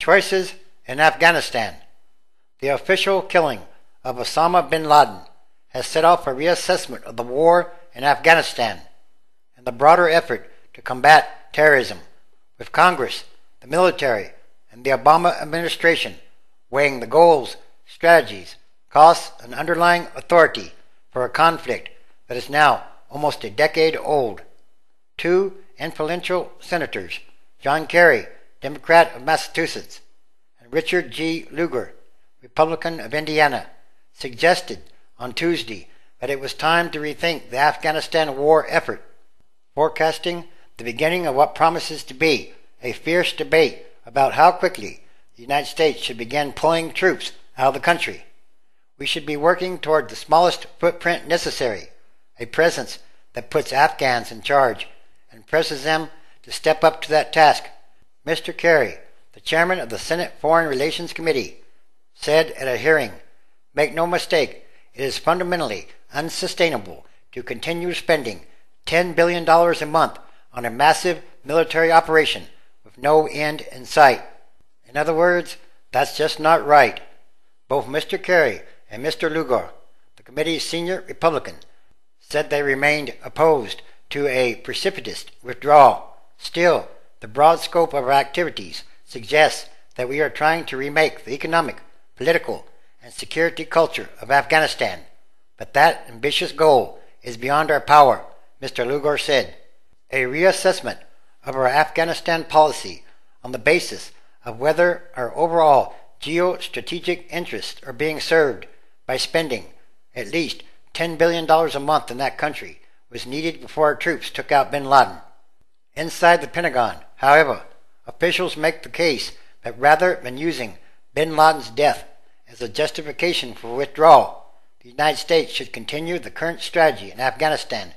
Choices in Afghanistan. The official killing of Osama bin Laden has set off a reassessment of the war in Afghanistan and the broader effort to combat terrorism, with Congress, the military, and the Obama administration weighing the goals, strategies, costs, and underlying authority for a conflict that is now almost a decade old. Two influential senators, John Kerry, Democrat of Massachusetts, and Richard G. Lugar, Republican of Indiana, suggested on Tuesday that it was time to rethink the Afghanistan war effort, forecasting the beginning of what promises to be a fierce debate about how quickly the United States should begin pulling troops out of the country. We should be working toward the smallest footprint necessary, a presence that puts Afghans in charge and presses them to step up to that task. Mr. Kerry, the chairman of the Senate Foreign Relations Committee, said at a hearing, "Make no mistake, it is fundamentally unsustainable to continue spending $10 billion a month on a massive military operation with no end in sight." In other words, that's just not right. Both Mr. Kerry and Mr. Lugar, the committee's senior Republican, said they remained opposed to a precipitous withdrawal. Still, the broad scope of our activities suggests that we are trying to remake the economic, political, and security culture of Afghanistan. But that ambitious goal is beyond our power, Mr. Lugar said. A reassessment of our Afghanistan policy on the basis of whether our overall geostrategic interests are being served by spending at least $10 billion a month in that country was needed before our troops took out bin Laden. Inside the Pentagon, however, officials make the case that rather than using bin Laden's death as a justification for withdrawal, the United States should continue the current strategy in Afghanistan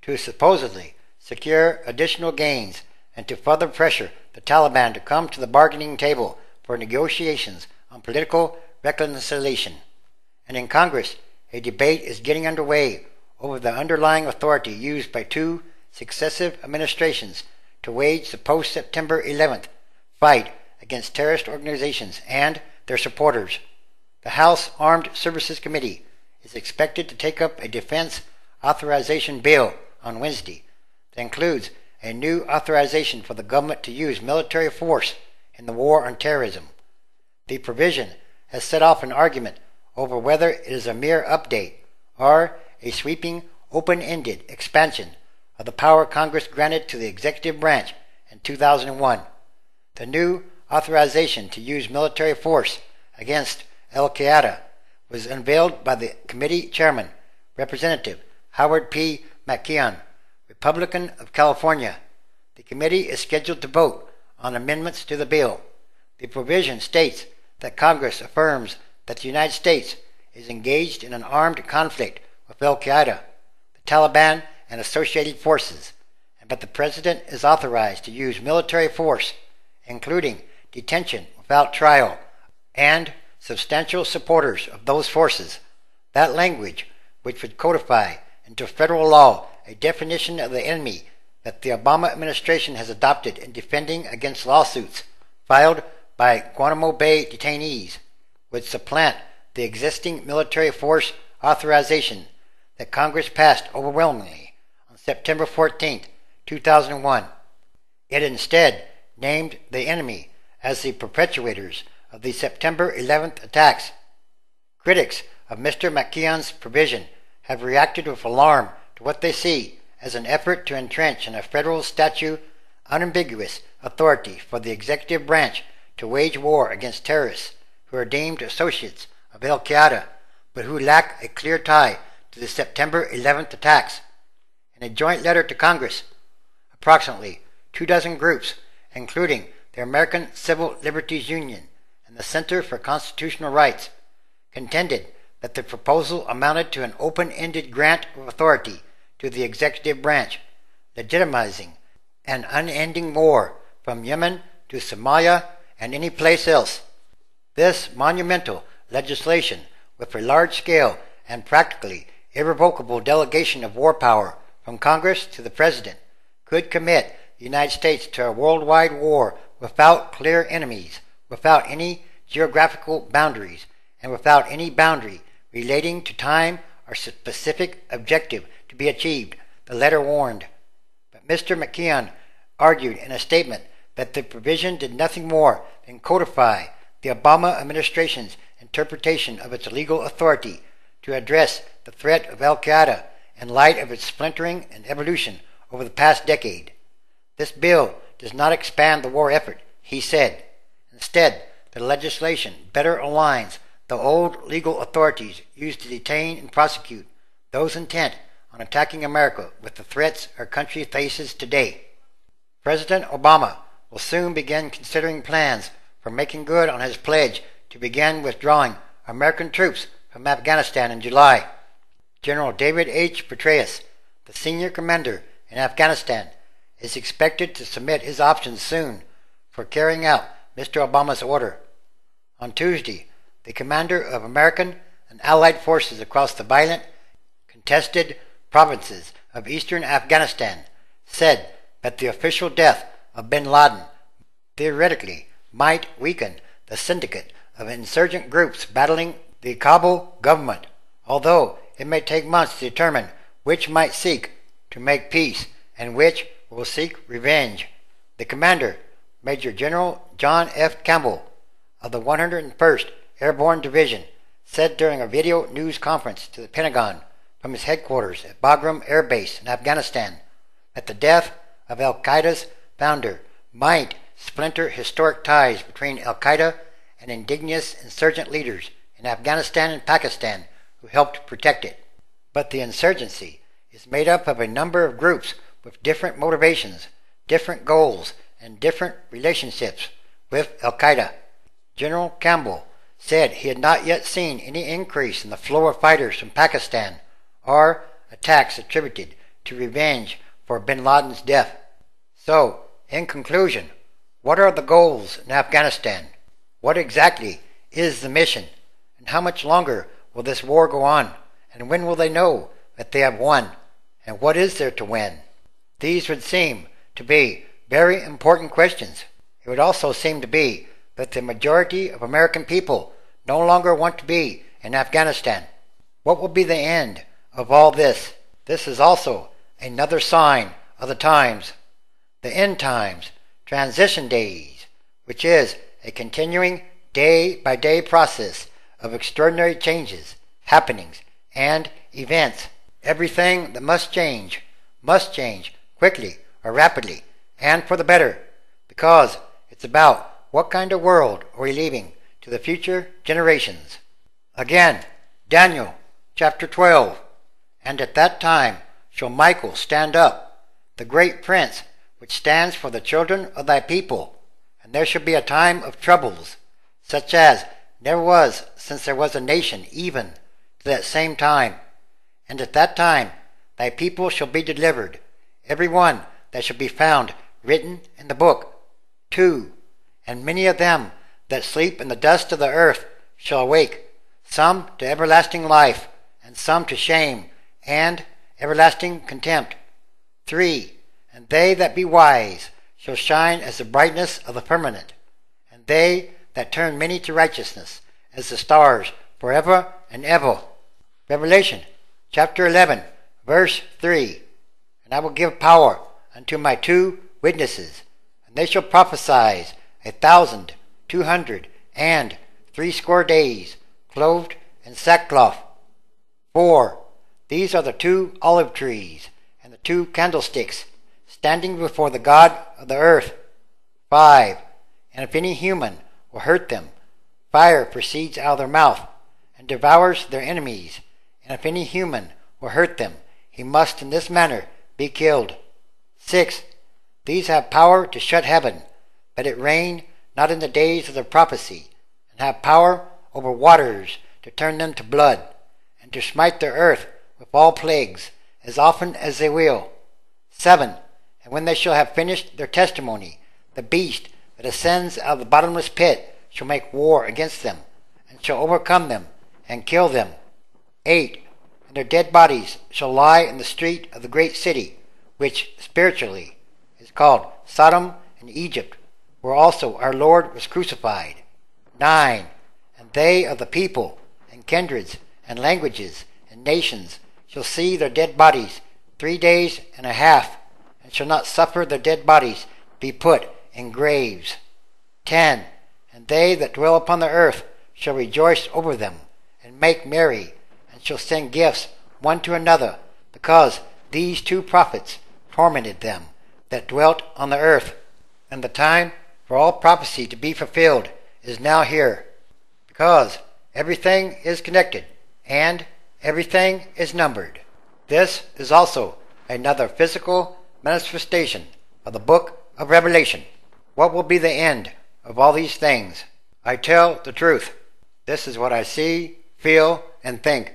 to supposedly secure additional gains and to further pressure the Taliban to come to the bargaining table for negotiations on political reconciliation. And in Congress, a debate is getting underway over the underlying authority used by two successive administrations to wage the post-September 11th fight against terrorist organizations and their supporters. The House Armed Services Committee is expected to take up a defense authorization bill on Wednesday that includes a new authorization for the government to use military force in the war on terrorism. The provision has set off an argument over whether it is a mere update or a sweeping, open-ended expansion of the power Congress granted to the executive branch in 2001. The new authorization to use military force against Al-Qaeda was unveiled by the committee chairman, Representative Howard P. McKeon, Republican of California. The committee is scheduled to vote on amendments to the bill. The provision states that Congress affirms that the United States is engaged in an armed conflict with Al-Qaeda, the Taliban, and associated forces, and that the President is authorized to use military force, including detention without trial, and substantial supporters of those forces. That language, which would codify into federal law a definition of the enemy that the Obama administration has adopted in defending against lawsuits filed by Guantanamo Bay detainees, would supplant the existing military force authorization that Congress passed overwhelmingly on September 14, 2001. It instead named the enemy as the perpetrators of the September 11th attacks. Critics of Mr. McKeon's provision have reacted with alarm to what they see as an effort to entrench in a federal statute unambiguous authority for the executive branch to wage war against terrorists who are deemed associates of Al-Qaeda, but who lack a clear tie to the September 11th attacks. In a joint letter to Congress, approximately 24 groups, including the American Civil Liberties Union and the Center for Constitutional Rights, contended that the proposal amounted to an open-ended grant of authority to the executive branch, legitimizing an unending war from Yemen to Somalia and any place else. This monumental legislation, with a large-scale and practically irrevocable delegation of war power from Congress to the President, could commit the United States to a worldwide war without clear enemies without any geographical boundaries and without any boundary relating to time or specific objective to be achieved, the letter warned. But Mr. McKeon argued in a statement that the provision did nothing more than codify the Obama administration's interpretation of its legal authority to address the threat of Al-Qaeda in light of its splintering and evolution over the past decade. This bill does not expand the war effort, he said. Instead, the legislation better aligns the old legal authorities used to detain and prosecute those intent on attacking America with the threats our country faces today. President Obama will soon begin considering plans for making good on his pledge to begin withdrawing American troops from Afghanistan in July. General David H. Petraeus, the senior commander in Afghanistan, is expected to submit his options soon for carrying out Mr. Obama's order. On Tuesday, the commander of American and Allied forces across the violent, contested provinces of eastern Afghanistan said that the official death of bin Laden theoretically might weaken the syndicate of insurgent groups battling the Kabul government, although it may take months to determine which might seek to make peace and which will seek revenge. The commander, Major General John F. Campbell of the 101st Airborne Division, said during a video news conference to the Pentagon from his headquarters at Bagram Air Base in Afghanistan that the death of Al-Qaeda's founder might splinter historic ties between Al-Qaeda and indigenous insurgent leaders in Afghanistan and Pakistan who helped protect it. But the insurgency is made up of a number of groups with different motivations, different goals, and different relationships with Al-Qaeda. General Campbell said he had not yet seen any increase in the flow of fighters from Pakistan or attacks attributed to revenge for bin Laden's death. So, in conclusion, what are the goals in Afghanistan? What exactly is the mission? And how much longer will this war go on? And when will they know that they have won? And what is there to win? These would seem to be very important questions. It would also seem to be that the majority of American people no longer want to be in Afghanistan. What will be the end of all this? This is also another sign of the times, the end times, transition days, which is a continuing day-by-day process of extraordinary changes, happenings, and events. Everything that must change quickly or rapidly, and for the better, because it's about what kind of world are we leaving to the future generations. Again, Daniel chapter 12, and at that time shall Michael stand up, the great prince, which stands for the children of thy people, and there shall be a time of troubles, such as never was since there was a nation even to that same time. And at that time thy people shall be delivered, every one that shall be found written in the book. 2. And many of them that sleep in the dust of the earth shall awake, some to everlasting life, and some to shame and everlasting contempt. 3. And they that be wise shall shine as the brightness of the firmament, and they that turn many to righteousness as the stars forever and ever. Revelation chapter 11, verse 3. And I will give power unto my 2 witnesses, and they shall prophesy 1,260 days, clothed in sackcloth. 4. These are the 2 olive trees, and the 2 candlesticks, standing before the God of the earth. 5. And if any human will hurt them, fire proceeds out of their mouth, and devours their enemies. And if any human will hurt them, he must in this manner be killed. 6. These have power to shut heaven, that it rain not in the days of their prophecy, and have power over waters to turn them to blood, and to smite the earth with all plagues, as often as they will. 7. And when they shall have finished their testimony, the beast that ascends out of the bottomless pit shall make war against them, and shall overcome them, and kill them. 8. And their dead bodies shall lie in the street of the great city, which spiritually is called Sodom and Egypt, where also our Lord was crucified. 9. And they of the people, and kindreds, and languages, and nations shall see their dead bodies 3 days and a half, and shall not suffer their dead bodies be put in graves. 10. And they that dwell upon the earth shall rejoice over them, and make merry, and shall send gifts one to another, because these 2 prophets tormented them that dwelt on the earth. And the time for all prophecy to be fulfilled is now here, because everything is connected, and everything is numbered. This is also another physical manifestation of the book of Revelation. What will be the end of all these things? I tell the truth. This is what I see, feel, and think